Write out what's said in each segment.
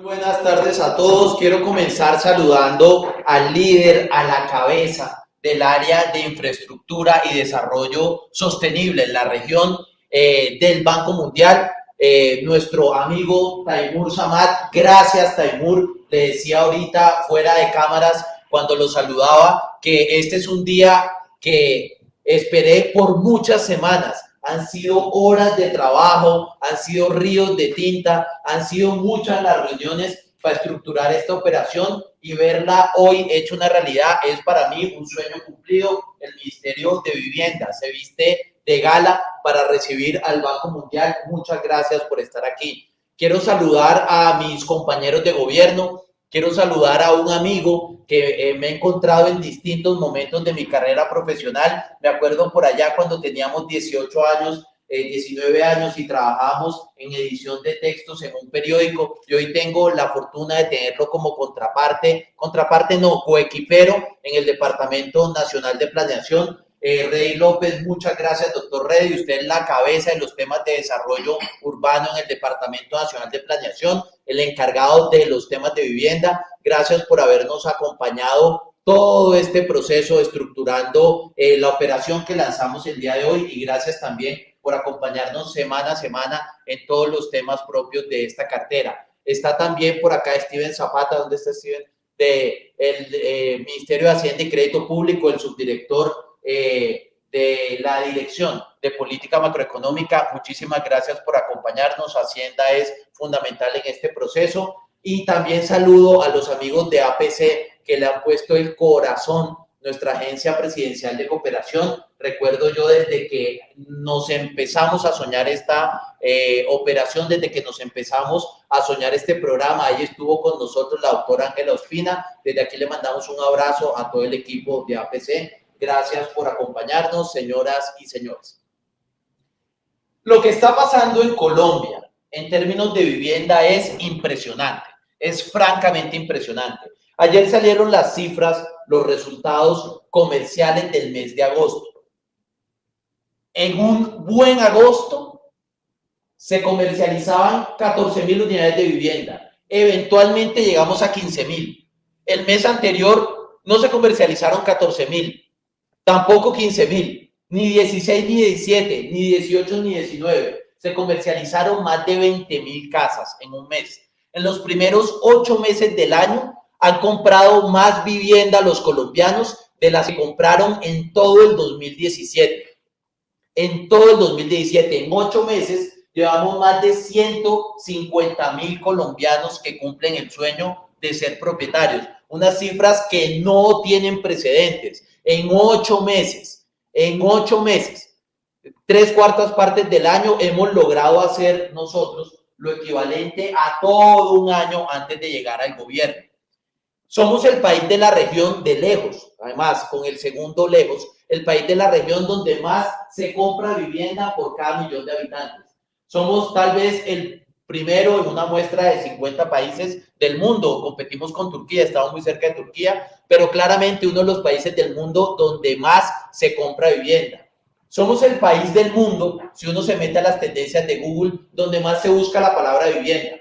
Buenas tardes a todos. Quiero comenzar saludando al líder, a la cabeza del área de infraestructura y desarrollo sostenible en la región del Banco Mundial, nuestro amigo Taimur Samad. Gracias, Taimur. Le decía ahorita fuera de cámaras cuando lo saludaba que este es un día que esperé por muchas semanas. Han sido horas de trabajo, han sido ríos de tinta, han sido muchas las reuniones para estructurar esta operación y verla hoy hecha una realidad es para mí un sueño cumplido. El Ministerio de Vivienda se viste de gala para recibir al Banco Mundial. Muchas gracias por estar aquí. Quiero saludar a mis compañeros de gobierno, quiero saludar a un amigo que me he encontrado en distintos momentos de mi carrera profesional. Me acuerdo por allá cuando teníamos 18 años, 19 años y trabajábamos en edición de textos en un periódico y hoy tengo la fortuna de tenerlo como contraparte no, coequipero en el Departamento Nacional de Planeación. Rey López, muchas gracias, doctor Rey. Usted es la cabeza de los temas de desarrollo urbano en el Departamento Nacional de Planeación, el encargado de los temas de vivienda. Gracias por habernos acompañado todo este proceso estructurando la operación que lanzamos el día de hoy y gracias también por acompañarnos semana a semana en todos los temas propios de esta cartera. Está también por acá Steven Zapata. ¿Dónde está Steven? Del Ministerio de Hacienda y Crédito Público, el subdirector de la Dirección de Política Macroeconómica. Muchísimas gracias por acompañarnos. Hacienda es fundamental en este proceso. Y también saludo a los amigos de APC que le han puesto el corazón, nuestra agencia presidencial de cooperación. Recuerdo yo desde que nos empezamos a soñar esta operación, desde que nos empezamos a soñar este programa, ahí estuvo con nosotros la doctora Ángela Ospina. Desde aquí le mandamos un abrazo a todo el equipo de APC. Gracias por acompañarnos, señoras y señores. Lo que está pasando en Colombia en términos de vivienda es impresionante, es francamente impresionante. Ayer salieron las cifras, los resultados comerciales del mes de agosto. En un buen agosto se comercializaban 14.000 unidades de vivienda. Eventualmente llegamos a 15.000. El mes anterior no se comercializaron 14.000, tampoco 15.000, ni 16, ni 17, ni 18, ni 19. Se comercializaron más de 20.000 casas en un mes. En los primeros 8 meses del año han comprado más vivienda los colombianos de las que compraron en todo el 2017. En todo el 2017, en 8 meses, llevamos más de 150.000 colombianos que cumplen el sueño de ser propietarios. Unas cifras que no tienen precedentes. En 8 meses, 3/4 partes del año hemos logrado hacer nosotros lo equivalente a todo un año antes de llegar al gobierno. Somos el país de la región de lejos, además, con el segundo lejos, el país de la región donde más se compra vivienda por cada millón de habitantes. Somos tal vez el primero en una muestra de 50 países del mundo. Competimos con Turquía, estamos muy cerca de Turquía, pero claramente uno de los países del mundo donde más se compra vivienda. Somos el país del mundo, si uno se mete a las tendencias de Google, donde más se busca la palabra vivienda.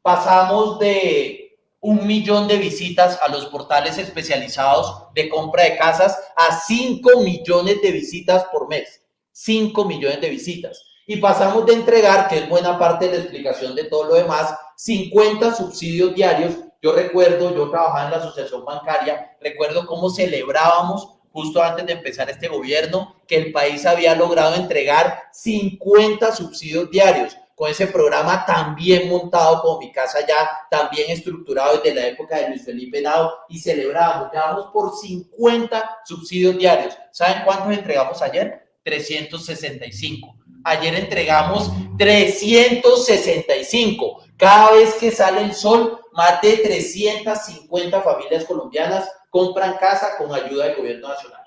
Pasamos de 1 millón de visitas a los portales especializados de compra de casas a 5 millones de visitas por mes. 5 millones de visitas. Y pasamos de entregar, que es buena parte de la explicación de todo lo demás, 50 subsidios diarios. Yo recuerdo, yo trabajaba en la asociación bancaria, recuerdo cómo celebrábamos justo antes de empezar este gobierno que el país había logrado entregar 50 subsidios diarios con ese programa tan bien montado como Mi Casa Ya, tan bien estructurado desde la época de Luis Felipe Henao, y celebramos, llevamos por 50 subsidios diarios. ¿Saben cuántos entregamos ayer? 365. Ayer entregamos 365. Cada vez que sale el sol, más de 350 familias colombianas compran casa con ayuda del gobierno nacional.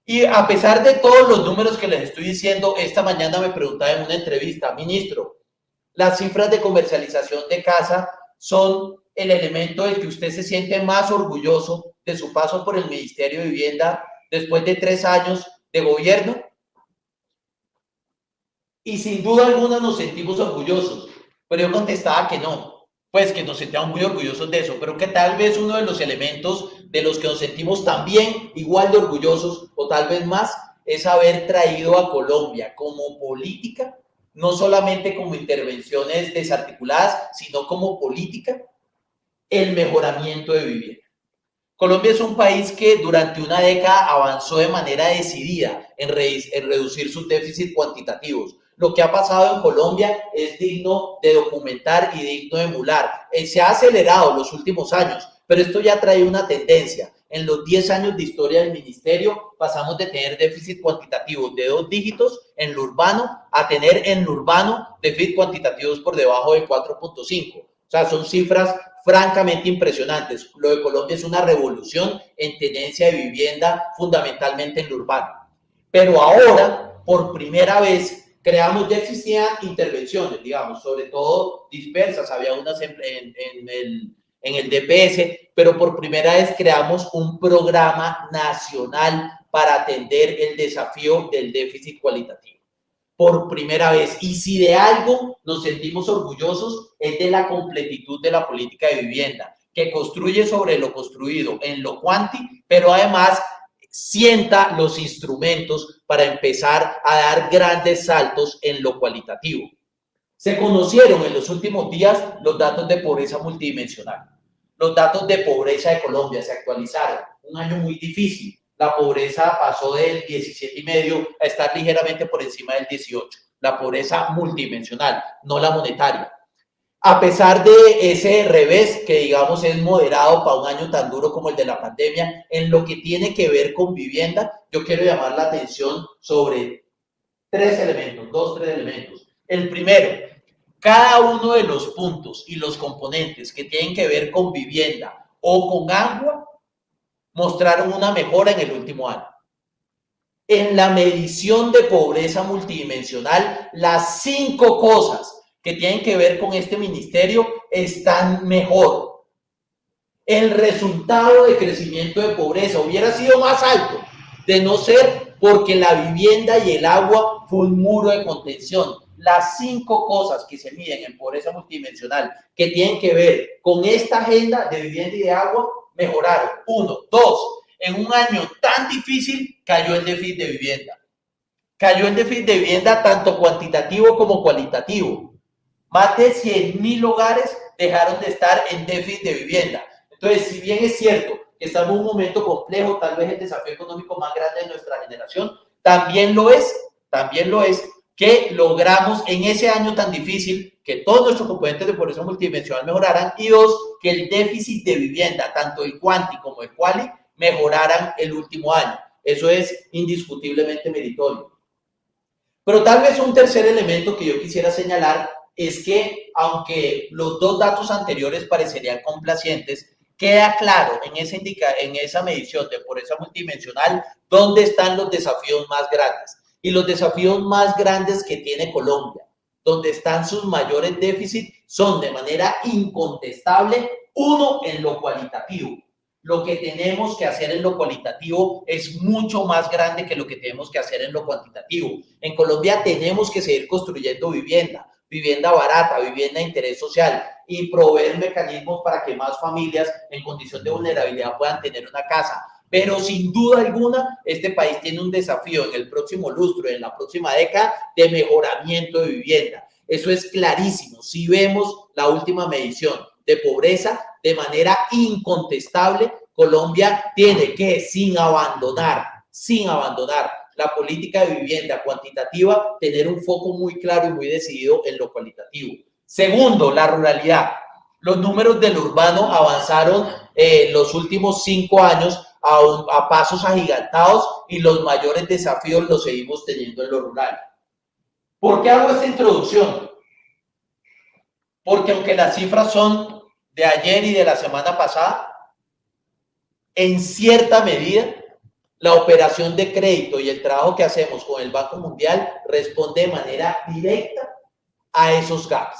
Y a pesar de todos los números que les estoy diciendo, esta mañana me preguntaba en una entrevista, ministro, las cifras de comercialización de casa son el elemento del que usted se siente más orgulloso de su paso por el Ministerio de Vivienda después de 3 años de gobierno. Y sin duda alguna nos sentimos orgullosos, pero yo contestaba que no. pues que nos sentíamos muy orgullosos de eso, pero que tal vez uno de los elementos de los que nos sentimos también igual de orgullosos o tal vez más es haber traído a Colombia como política, no solamente como intervenciones desarticuladas, sino como política, el mejoramiento de vivienda. Colombia es un país que durante una década avanzó de manera decidida en reducir sus déficits cuantitativos. Lo que ha pasado en Colombia es digno de documentar y digno de emular. Se ha acelerado en los últimos años, pero esto ya trae una tendencia. En los 10 años de historia del ministerio pasamos de tener déficit cuantitativos de 2 dígitos en lo urbano a tener en lo urbano déficit cuantitativos por debajo de 4.5. O sea, son cifras francamente impresionantes. Lo de Colombia es una revolución en tenencia de vivienda, fundamentalmente en lo urbano. Pero ahora, por primera vez, creamos, ya existían intervenciones, digamos, sobre todo dispersas, había unas en el DPS, pero por primera vez creamos un programa nacional para atender el desafío del déficit cualitativo. Por primera vez. Y si de algo nos sentimos orgullosos es de la completitud de la política de vivienda, que construye sobre lo construido en lo cuanti, pero además sienta los instrumentos para empezar a dar grandes saltos en lo cualitativo. Se conocieron en los últimos días los datos de pobreza multidimensional. Los datos de pobreza de Colombia se actualizaron. Un año muy difícil. La pobreza pasó del 17,5 a estar ligeramente por encima del 18. La pobreza multidimensional, no la monetaria. A pesar de ese revés, que digamos es moderado para un año tan duro como el de la pandemia, en lo que tiene que ver con vivienda, yo quiero llamar la atención sobre tres elementos, tres elementos. El primero, cada uno de los puntos y los componentes que tienen que ver con vivienda o con agua mostraron una mejora en el último año. En la medición de pobreza multidimensional, las 5 cosas que tienen que ver con este ministerio están mejor. El resultado de crecimiento de pobreza hubiera sido más alto de no ser porque la vivienda y el agua fue un muro de contención. Las 5 cosas que se miden en pobreza multidimensional que tienen que ver con esta agenda de vivienda y de agua mejoraron. 1, 2, en un año tan difícil cayó el déficit de vivienda. Cayó el déficit de vivienda tanto cuantitativo como cualitativo. Más de 100,000 hogares dejaron de estar en déficit de vivienda. Entonces, si bien es cierto que estamos en un momento complejo, tal vez el desafío económico más grande de nuestra generación, también lo es que logramos en ese año tan difícil que todos nuestros componentes de pobreza multidimensional mejoraran y 2, que el déficit de vivienda, tanto el cuanti como el quali, mejoraran el último año. Eso es indiscutiblemente meritorio. Pero tal vez un tercer elemento que yo quisiera señalar es que, aunque los 2 datos anteriores parecerían complacientes, queda claro en esa medición de pobreza multidimensional dónde están los desafíos más grandes. Y los desafíos más grandes que tiene Colombia, donde están sus mayores déficits, son de manera incontestable, uno, en lo cualitativo. Lo que tenemos que hacer en lo cualitativo es mucho más grande que lo que tenemos que hacer en lo cuantitativo. En Colombia tenemos que seguir construyendo vivienda barata, vivienda de interés social y proveer mecanismos para que más familias en condición de vulnerabilidad puedan tener una casa. Pero sin duda alguna, este país tiene un desafío en el próximo lustro, en la próxima década, de mejoramiento de vivienda. Eso es clarísimo. Si vemos la última medición de pobreza, de manera incontestable, Colombia tiene que, sin abandonar la política de vivienda cuantitativa, tener un foco muy claro y muy decidido en lo cualitativo. Segundo, la ruralidad. Los números del urbano avanzaron los últimos 5 años a pasos agigantados y los mayores desafíos los seguimos teniendo en lo rural. ¿Por qué hago esta introducción? Porque aunque las cifras son de ayer y de la semana pasada, en cierta medida, la operación de crédito y el trabajo que hacemos con el Banco Mundial responde de manera directa a esos gaps,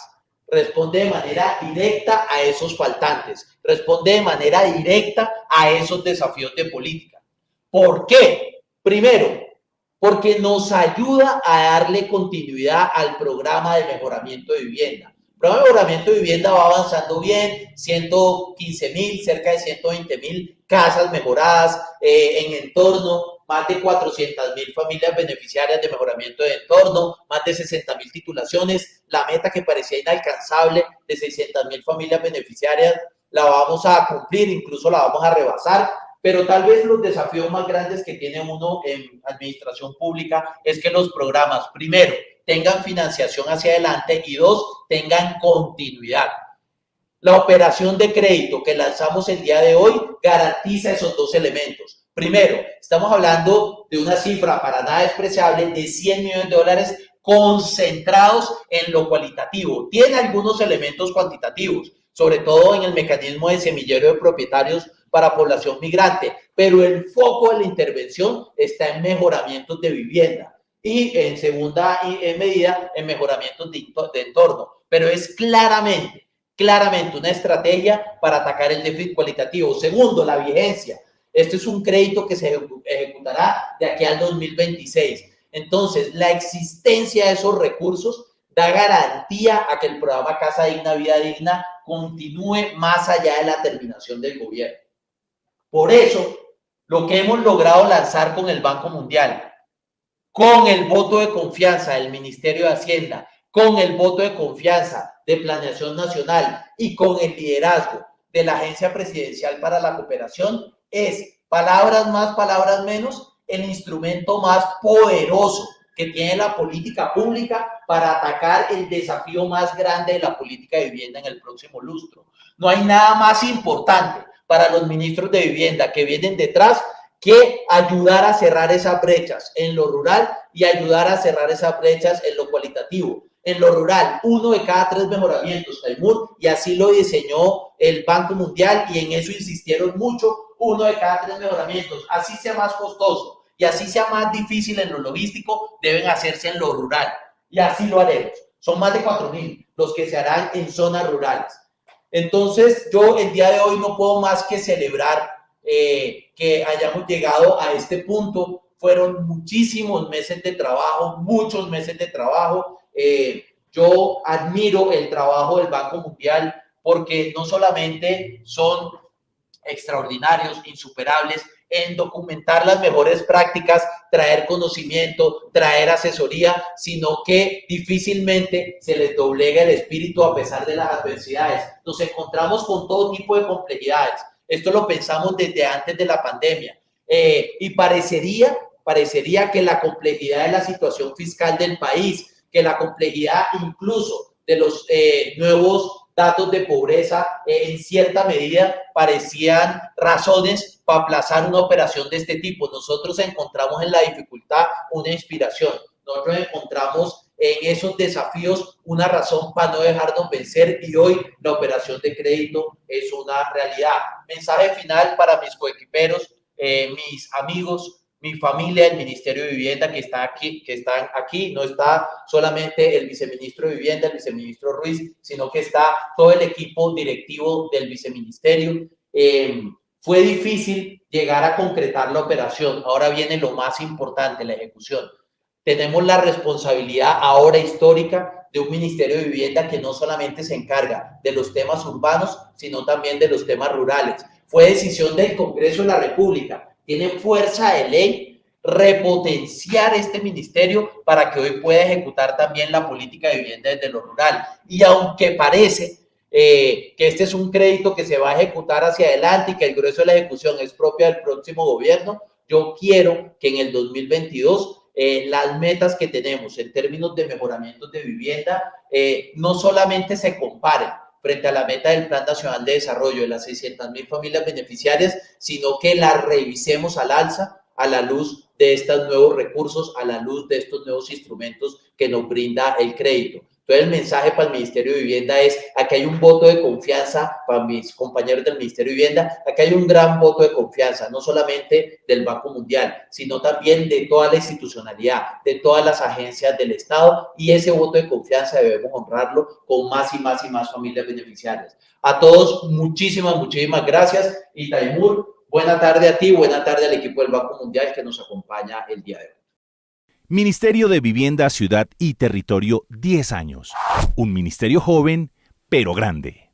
responde de manera directa a esos faltantes, responde de manera directa a esos desafíos de política. ¿Por qué? Primero, porque nos ayuda a darle continuidad al programa de mejoramiento de vivienda, programa de mejoramiento de vivienda va avanzando bien, 115.000, cerca de 120.000 casas mejoradas en entorno, más de 400.000 familias beneficiarias de mejoramiento de entorno, más de 60.000 titulaciones. La meta que parecía inalcanzable de 600.000 familias beneficiarias la vamos a cumplir, incluso la vamos a rebasar. Pero tal vez los desafíos más grandes que tiene uno en administración pública es que los programas, primero, tengan financiación hacia adelante y dos, tengan continuidad. La operación de crédito que lanzamos el día de hoy garantiza esos dos elementos. Primero, estamos hablando de una cifra para nada despreciable de $100 millones concentrados en lo cualitativo. Tiene algunos elementos cuantitativos, sobre todo en el mecanismo de semillero de propietarios para población migrante, pero el foco de la intervención está en mejoramientos de vivienda y en segunda medida en mejoramientos de entorno, pero es claramente una estrategia para atacar el déficit cualitativo. Segundo, la vigencia. Este es un crédito que se ejecutará de aquí al 2026. Entonces, la existencia de esos recursos da garantía a que el programa Casa Digna, Vida Digna continúe más allá de la terminación del gobierno. Por eso, lo que hemos logrado lanzar con el Banco Mundial, con el voto de confianza del Ministerio de Hacienda, con el voto de confianza de Planeación Nacional y con el liderazgo de la Agencia Presidencial para la Cooperación, es, palabras más, palabras menos, el instrumento más poderoso que tiene la política pública para atacar el desafío más grande de la política de vivienda en el próximo lustro. No hay nada más importante para los ministros de vivienda que vienen detrás que ayudar a cerrar esas brechas en lo rural y ayudar a cerrar esas brechas en lo cualitativo. En lo rural, 1 de cada 3 mejoramientos, Taimur, y así lo diseñó el Banco Mundial y en eso insistieron mucho, 1 de cada 3 mejoramientos, así sea más costoso y así sea más difícil en lo logístico, deben hacerse en lo rural y así lo haremos. Son más de 4.000 los que se harán en zonas rurales. Entonces, yo el día de hoy no puedo más que celebrar que hayamos llegado a este punto. Fueron muchísimos meses de trabajo, muchos meses de trabajo. Yo admiro el trabajo del Banco Mundial porque no solamente son extraordinarios, insuperables en documentar las mejores prácticas, traer conocimiento, traer asesoría, sino que difícilmente se les doblega el espíritu a pesar de las adversidades. Nos encontramos con todo tipo de complejidades. Esto lo pensamos desde antes de la pandemia y parecería que la complejidad de la situación fiscal del país, que la complejidad incluso de los nuevos datos de pobreza en cierta medida parecían razones para aplazar una operación de este tipo. Nosotros encontramos en la dificultad una inspiración. Nosotros encontramos en esos desafíos una razón para no dejarnos vencer y hoy la operación de crédito es una realidad. Mensaje final para mis coequiperos, mis amigos, mi familia, el Ministerio de Vivienda que están aquí, no está solamente el viceministro de Vivienda, el viceministro Ruiz, sino que está todo el equipo directivo del viceministerio. Fue difícil llegar a concretar la operación, ahora viene lo más importante, la ejecución. Tenemos la responsabilidad ahora histórica de un Ministerio de Vivienda que no solamente se encarga de los temas urbanos, sino también de los temas rurales. Fue decisión del Congreso de la República, tiene fuerza de ley repotenciar este ministerio para que hoy pueda ejecutar también la política de vivienda desde lo rural. Y aunque parece que este es un crédito que se va a ejecutar hacia adelante y que el grueso de la ejecución es propia del próximo gobierno, yo quiero que en el 2022 las metas que tenemos en términos de mejoramientos de vivienda no solamente se comparen frente a la meta del Plan Nacional de Desarrollo de las 600.000 familias beneficiarias, sino que las revisemos al alza a la luz de estos nuevos recursos, a la luz de estos nuevos instrumentos que nos brinda el crédito. Entonces, el mensaje para el Ministerio de Vivienda es, aquí hay un voto de confianza para mis compañeros del Ministerio de Vivienda, aquí hay un gran voto de confianza, no solamente del Banco Mundial, sino también de toda la institucionalidad, de todas las agencias del Estado, y ese voto de confianza debemos honrarlo con más y más y más familias beneficiarias. A todos, muchísimas gracias. Y Taimur, buena tarde a ti, buena tarde al equipo del Banco Mundial que nos acompaña el día de hoy. Ministerio de Vivienda, Ciudad y Territorio, 10 años. Un ministerio joven, pero grande.